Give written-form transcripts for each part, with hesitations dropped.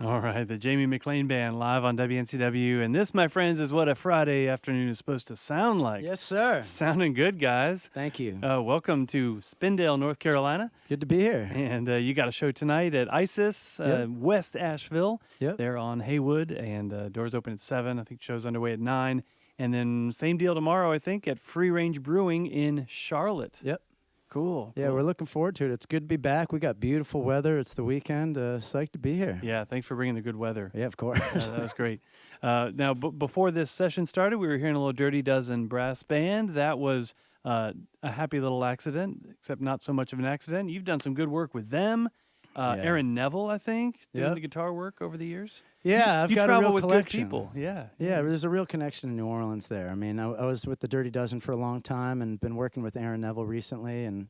All right, the Jamie McLean Band live on WNCW. And this, my friends, is what a Friday afternoon is supposed to sound like. Yes, sir. Sounding good, guys. Thank you. Welcome to Spindale, North Carolina. Good to be here. And you got a show tonight at ISIS, Yep. West Asheville. Yep. They're on Haywood, and doors open at 7. I think show's underway at 9. And then same deal tomorrow, I think, at Free Range Brewing in Charlotte. Yep. Cool. Yeah, we're looking forward to it. It's good to be back. We got beautiful weather. It's the weekend. Psyched to be here. Yeah, thanks for bringing the good weather. Yeah, of course. That was great. Now, before this session started, we were hearing a little Dirty Dozen brass band. That was a happy little accident, except not so much of an accident. You've done some good work with them. Yeah. Aaron Neville, I think, doing Yep. the guitar work over the years. Yeah, I've you got a travel real with collection. good people. Yeah. Yeah, there's a real connection in New Orleans there. I mean, I was with the Dirty Dozen for a long time and been working with Aaron Neville recently and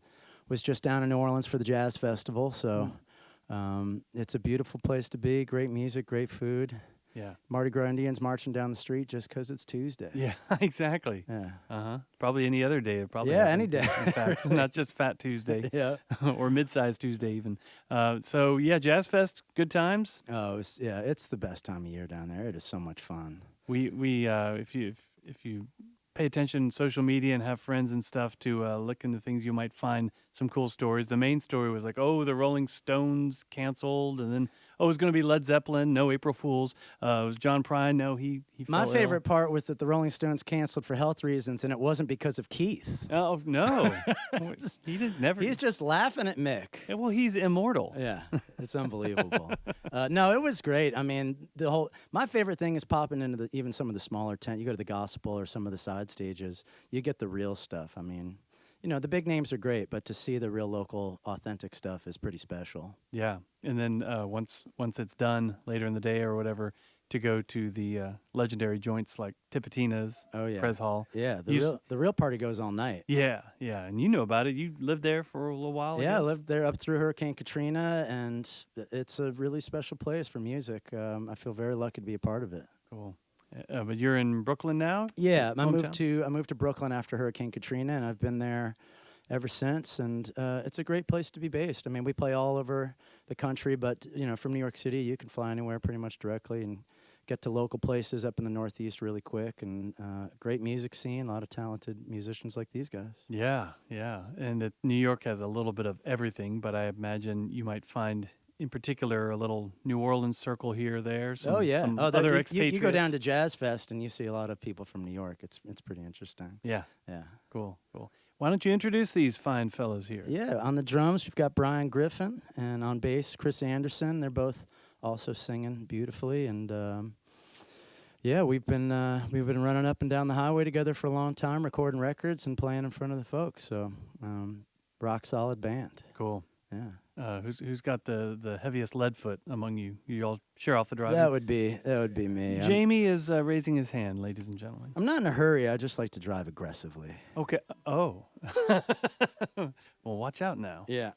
was just down in New Orleans for the Jazz Festival. So it's a beautiful place to be. Great music, great food. Yeah. Mardi Gras Indians marching down the street just because it's Tuesday. Yeah, exactly. Yeah. Probably any other day. Probably. Yeah, happen, any day. In fact, not just Fat Tuesday. Yeah. Or Mid-Size Tuesday even. So, yeah, Jazz Fest, good times. Oh, it's the best time of year down there. It is so much fun. We if you pay attention to social media and have friends and stuff to look into things, you might find some cool stories. The main story was like, oh, the Rolling Stones canceled, and then it was going to be Led Zeppelin. No April Fools. It was John Prine. No, he. My fell favorite part was that the Rolling Stones canceled for health reasons, and it wasn't because of Keith. Ill. Oh no, he didn't. Never. He's just laughing at Mick. Yeah, well, he's immortal. Yeah, it's unbelievable. No, it was great. I mean, my favorite thing is popping into even some of the smaller tent. You go to the gospel or some of the side stages, you get the real stuff. I mean, the big names are great, but to see the real local, authentic stuff is pretty special. Yeah, and then once it's done later in the day or whatever, to go to the legendary joints like Tipitina's, Oh yeah, Pres Hall. Yeah, the real party goes all night. Yeah, and you know about it. You lived there for a little while. Yeah, I guess? lived there up through Hurricane Katrina, and it's a really special place for music. I feel very lucky to be a part of it. Cool. But you're in Brooklyn now? Yeah, I moved Hometown? to Brooklyn after Hurricane Katrina, and I've been there ever since. And it's a great place to be based. I mean, we play all over the country, but from New York City, you can fly anywhere pretty much directly and get to local places up in the Northeast really quick. And great music scene, a lot of talented musicians like these guys. Yeah. And New York has a little bit of everything, but I imagine you might find, in particular, a little New Orleans circle here or there. Some other expatriates. You go down to Jazz Fest and you see a lot of people from New York. It's pretty interesting. Yeah. Yeah. Cool. Why don't you introduce these fine fellows here? Yeah, on the drums we've got Brian Griffin, and on bass Chris Anderson. They're both also singing beautifully, and we've been running up and down the highway together for a long time, recording records and playing in front of the folks. So rock solid band. Cool. Yeah. Who's got the heaviest lead foot among you? You all share off the driving? That would be me. Jamie is raising his hand, ladies and gentlemen. I'm not in a hurry. I just like to drive aggressively. Okay. Oh. Well, watch out now. Yeah.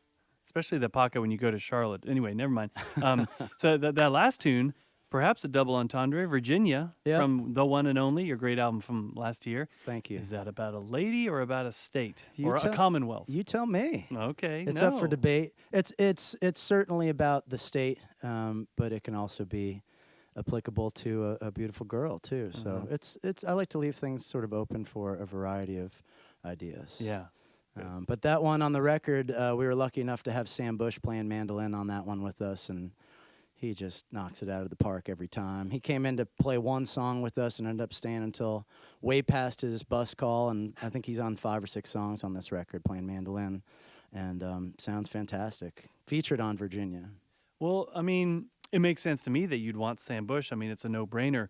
Especially the pocket when you go to Charlotte. Anyway, never mind. So that last tune, perhaps a double entendre, Virginia, Yep. from The One and Only, your great album from last year. Thank you. Is that about a lady or about a state You or tell- a commonwealth? You tell me. Okay, It's no. up for debate. It's certainly about the state, but it can also be applicable to a beautiful girl too. So it's I like to leave things sort of open for a variety of ideas. Yeah. But that one on the record, we were lucky enough to have Sam Bush playing mandolin on that one with us, and he just knocks it out of the park every time. He came in to play one song with us and ended up staying until way past his bus call, and I think he's on 5 or 6 songs on this record playing mandolin, and sounds fantastic. Featured on Virginia. Well, I mean, it makes sense to me that you'd want Sam Bush. I mean, it's a no-brainer.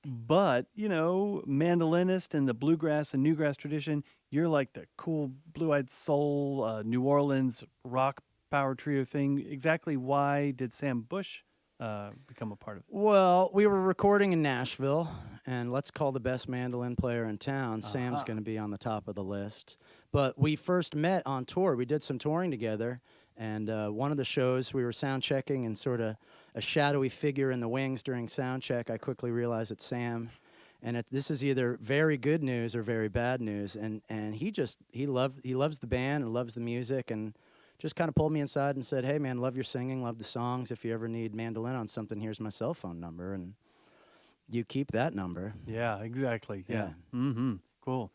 But, mandolinist in the bluegrass and newgrass tradition, you're like the cool blue-eyed soul, New Orleans rock power trio thing. Exactly why did Sam Bush become a part of it? Well, we were recording in Nashville, and let's call the best mandolin player in town. Sam's going to be on the top of the list. But we first met on tour. We did some touring together, and one of the shows we were sound checking, and sort of a shadowy figure in the wings during sound check, I quickly realized it's Sam. And this is either very good news or very bad news. And he loves the band and loves the music, and just kind of pulled me inside and said, "Hey, man, love your singing, love the songs. If you ever need mandolin on something, here's my cell phone number, and you keep that number." Yeah, exactly. Yeah. Yeah. Mm-hmm. Cool.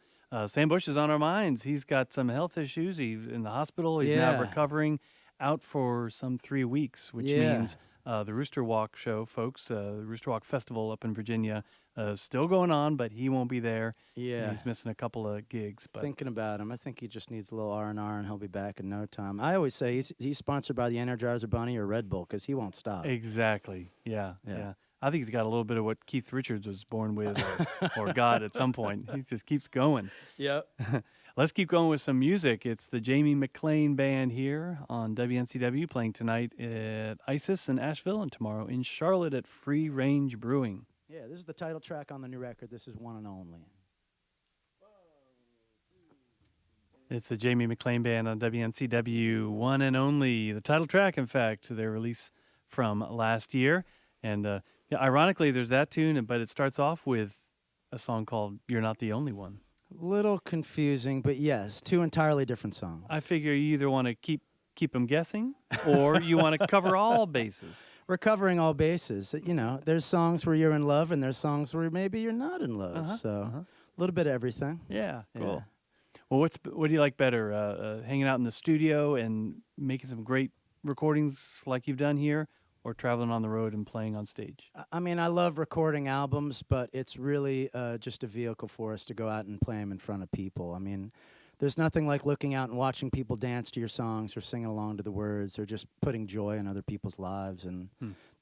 Sam Bush is on our minds. He's got some health issues. He's in the hospital. He's now Yeah. recovering, out for some 3 weeks, which Yeah. means the Rooster Walk show, folks, the Rooster Walk Festival up in Virginia, still going on, but he won't be there. Yeah. He's missing a couple of gigs. But Thinking about him, I think he just needs a little R&R, and he'll be back in no time. I always say he's sponsored by the Energizer Bunny or Red Bull because he won't stop. exactly. Yeah. Yeah. Yeah. I think he's got a little bit of what Keith Richards was born with or got at some point. He just keeps going. Yep. Let's keep going with some music. It's the Jamie McLean Band here on WNCW, playing tonight at ISIS in Asheville and tomorrow in Charlotte at Free Range Brewing. Yeah, this is the title track on the new record. This is One and Only. It's the Jamie McLean Band on WNCW, One and Only. The title track, in fact, their release from last year. And yeah, ironically, there's that tune, but it starts off with a song called You're Not the Only One. Little confusing, but yes, two entirely different songs. I figure you either want to keep them guessing or you want to cover all bases. We're covering all bases. You know, there's songs where you're in love, and there's songs where maybe you're not in love. So a little bit of everything. Yeah, cool. Yeah. Well, what do you like better, hanging out in the studio and making some great recordings like you've done here, or traveling on the road and playing on stage? I mean, I love recording albums, but it's really just a vehicle for us to go out and play them in front of people. I mean, there's nothing like looking out and watching people dance to your songs or singing along to the words or just putting joy in other people's lives. And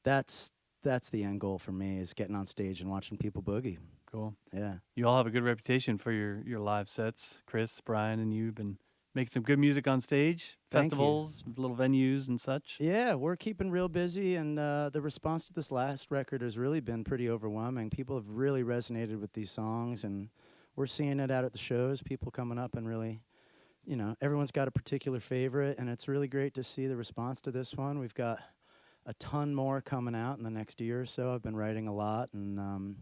that's the end goal for me, is getting on stage and watching people boogie. Cool. Yeah. You all have a good reputation for your live sets. Chris, Brian, and you've been making some good music on stage, Thank you. festivals, little venues and such. Yeah, we're keeping real busy, and the response to this last record has really been pretty overwhelming. People have really resonated with these songs, and we're seeing it out at the shows, people coming up and really, you know, everyone's got a particular favorite, and it's really great to see the response to this one. We've got a ton more coming out in the next year or so. I've been writing a lot, and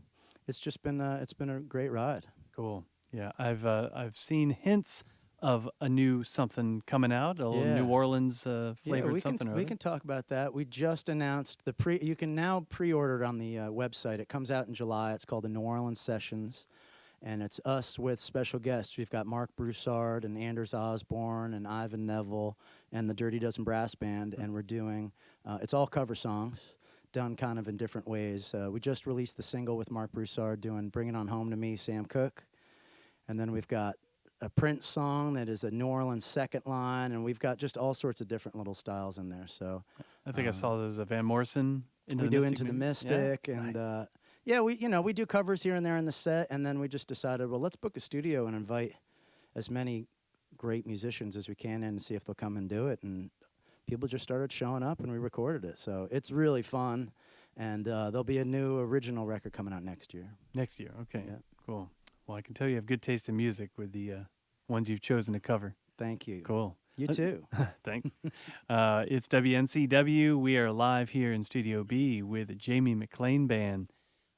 it's just been it's been a great ride. Cool. Yeah, I've seen hints of a new something coming out, a little Yeah. New Orleans flavored we something. we can talk about that. We just announced you can now pre-order it on the website. It comes out in July. It's called the New Orleans Sessions, and it's us with special guests. We've got Mark Broussard and Anders Osborne and Ivan Neville and the Dirty Dozen Brass Band, and we're doing it's all cover songs done kind of in different ways. We just released the single with Mark Broussard doing "Bring It On Home to Me," Sam Cooke, and then we've got a Prince song that is a New Orleans second line, and we've got just all sorts of different little styles in there. So I think I saw there's a Van Morrison. we do Into the Mystic, Yeah? and Nice. yeah, we do covers here and there in the set, and then we just decided, well, let's book a studio and invite as many great musicians as we can in and see if they'll come and do it. And people just started showing up, and we recorded it. So it's really fun, and there'll be a new original record coming out next year. Next year. Okay. Yeah. Cool. Well, I can tell you have good taste in music with the ones you've chosen to cover. Thank you. Cool. You too. Thanks. It's WNCW. We are live here in Studio B with the Jamie McLean Band.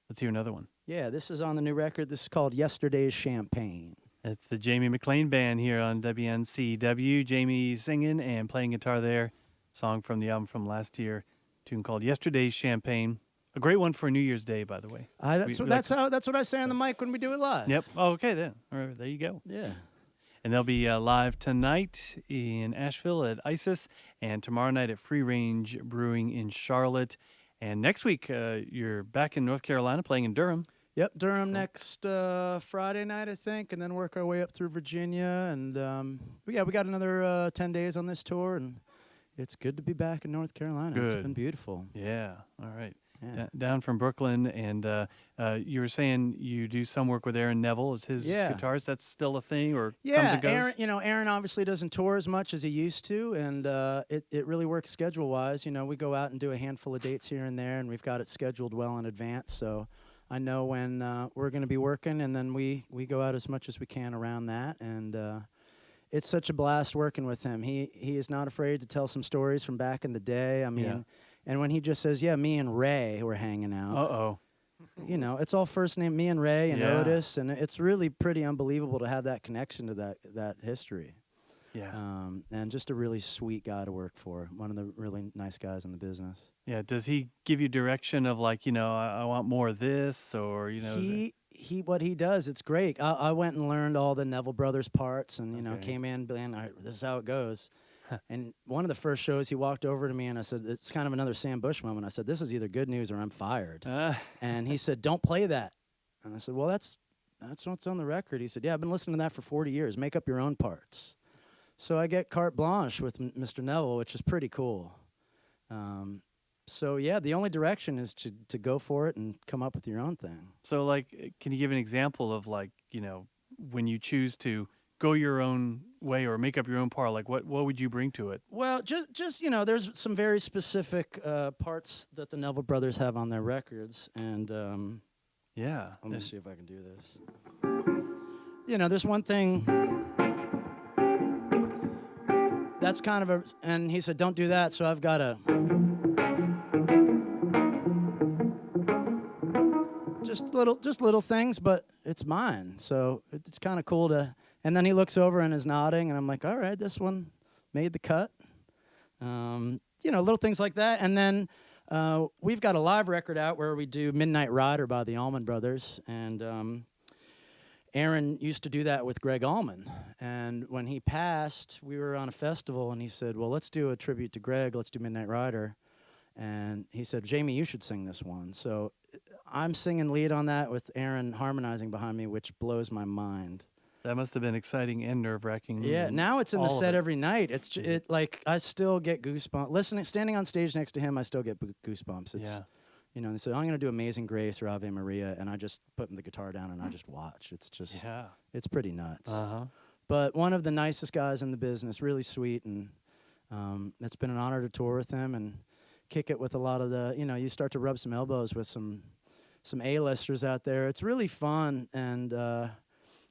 Let's hear another one. Yeah, this is on the new record. This is called Yesterday's Champagne. It's the Jamie McLean Band here on WNCW. Jamie singing and playing guitar there. Song from the album from last year, tune called Yesterday's Champagne. A great one for New Year's Day, by the way. That's what I say on the mic when we do it live. Yep. Oh, okay then. All right, there you go. Yeah. And they'll be live tonight in Asheville at ISIS and tomorrow night at Free Range Brewing in Charlotte. And next week, you're back in North Carolina playing in Durham. Yep, Durham next Friday night, I think, and then work our way up through Virginia. And we got another 10 days on this tour, and it's good to be back in North Carolina. Good. It's been beautiful. Yeah. All right. Yeah. Down from Brooklyn, and you were saying you do some work with Aaron Neville as his guitarist. That's still a thing, or comes and goes? Aaron obviously doesn't tour as much as he used to, and it really works schedule-wise. You know, we go out and do a handful of dates here and there, and we've got it scheduled well in advance, so I know when we're going to be working, and then we go out as much as we can around that, and it's such a blast working with him. He is not afraid to tell some stories from back in the day. I mean, and when he just says, "Yeah, me and Ray were hanging out," Uh-oh. you know, it's all first name, me and Ray and Yeah. Otis, and it's really pretty unbelievable to have that connection to that history. Yeah. And just a really sweet guy to work for. One of the really nice guys in the business. Yeah. Does he give you direction of like, I want more of this, or is it- What he does, it's great. I went and learned all the Neville Brothers parts, and Okay. came in being, all right, this is how it goes. And one of the first shows, he walked over to me and I said, it's kind of another Sam Bush moment. I said, this is either good news or I'm fired. And he said, don't play that. And I said, well, that's what's on the record. He said, yeah, I've been listening to that for 40 years. Make up your own parts. So I get carte blanche with Mr. Neville, which is pretty cool. So yeah, the only direction is to go for it and come up with your own thing. So, like, can you give an example of like, when you choose to go your own way or make up your own part? Like, what would you bring to it? Well, just there's some very specific parts that the Neville Brothers have on their records, and Yeah. let me see if I can do this. There's one thing that's kind of and he said, don't do that, so I've got to just little things, but it's mine, so it's kind of cool to. And then he looks over and is nodding, and I'm like, all right, this one made the cut. Little things like that. And then we've got a live record out where we do Midnight Rider by the Allman Brothers. And Aaron used to do that with Greg Allman. And when he passed, we were on a festival, and he said, well, let's do a tribute to Greg. Let's do Midnight Rider. And he said, Jamie, you should sing this one. So I'm singing lead on that with Aaron harmonizing behind me, which blows my mind. That must have been exciting and nerve-wracking. Yeah, now it's in the all of set it. every night. It's like I still get goosebumps. Standing on stage next to him, I still get goosebumps. It's, Yeah. They said, I'm going to do Amazing Grace or Ave Maria, and I just put the guitar down and I just watch. It's just, Yeah. it's pretty nuts. Uh-huh. But one of the nicest guys in the business, really sweet, and it's been an honor to tour with him and kick it with a lot of the, you start to rub some elbows with some A-listers out there. It's really fun, and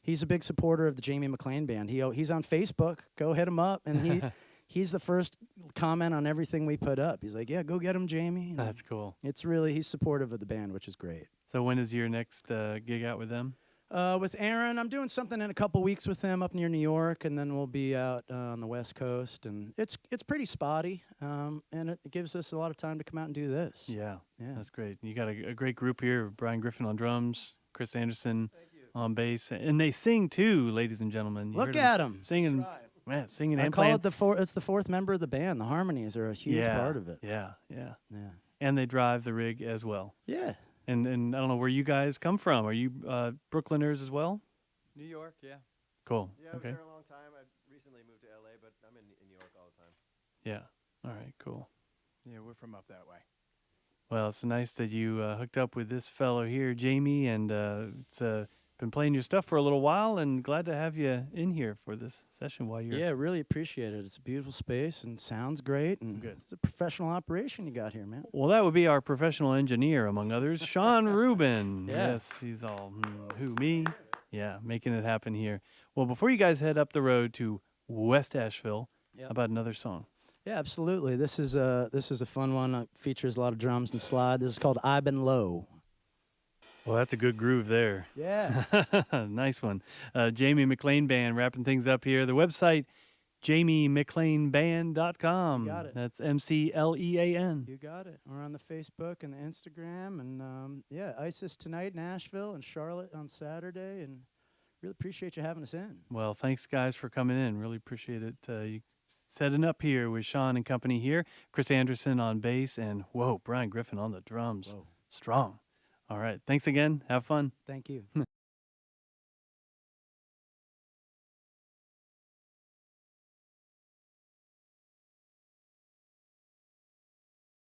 he's a big supporter of the Jamie McLean Band. He's on Facebook. Go hit him up, and he's the first comment on everything we put up. He's like, yeah, go get him, Jamie. And That's cool. he's supportive of the band, which is great. So when is your next gig out with them? With Aaron, I'm doing something in a couple weeks with him up near New York, and then we'll be out on the West Coast. And it's pretty spotty, and it gives us a lot of time to come out and do this. Yeah. Yeah. That's great. You got a great group here. Brian Griffin on drums, Chris Anderson on bass, and they sing too, ladies and gentlemen. You Look heard at them. singing, singing I and call playing. it's the fourth member of the band. The harmonies are a huge part of it. Yeah. Yeah. And they drive the rig as well. Yeah. And I don't know where you guys come from. Are you Brooklyners as well? New York, yeah. Cool. Yeah, I was Okay. there a long time. I recently moved to LA, but I'm in New York all the time. Yeah. All right. Cool. Yeah, we're from up that way. Well, it's nice that you hooked up with this fellow here, Jamie, and it's been playing your stuff for a little while, and glad to have you in here for this session while you're. Yeah, really appreciate it. It's a beautiful space and sounds great, and Good. it's a professional operation you got here, man. Well, that would be our professional engineer, among others, Sean Rubin. Yeah. Yes, he's all, who, me? Yeah, making it happen here. Well, before you guys head up the road to West Asheville, Yep. how about another song? Yeah, absolutely. This is a fun one. It features a lot of drums and slide. This is called I've Been Low. Well, that's a good groove there. Yeah. Nice one. Jamie McLean Band wrapping things up here. The website, jamiemcleanband.com. You got it. That's MCLEAN. You got it. We're on the Facebook and the Instagram, and ISIS tonight in Nashville and Charlotte on Saturday, and really appreciate you having us in. Well, thanks, guys, for coming in. Really appreciate it. You setting up here with Sean and company here. Chris Anderson on bass, and, whoa, Brian Griffin on the drums. Whoa. Strong. All right. Thanks again. Have fun. Thank you.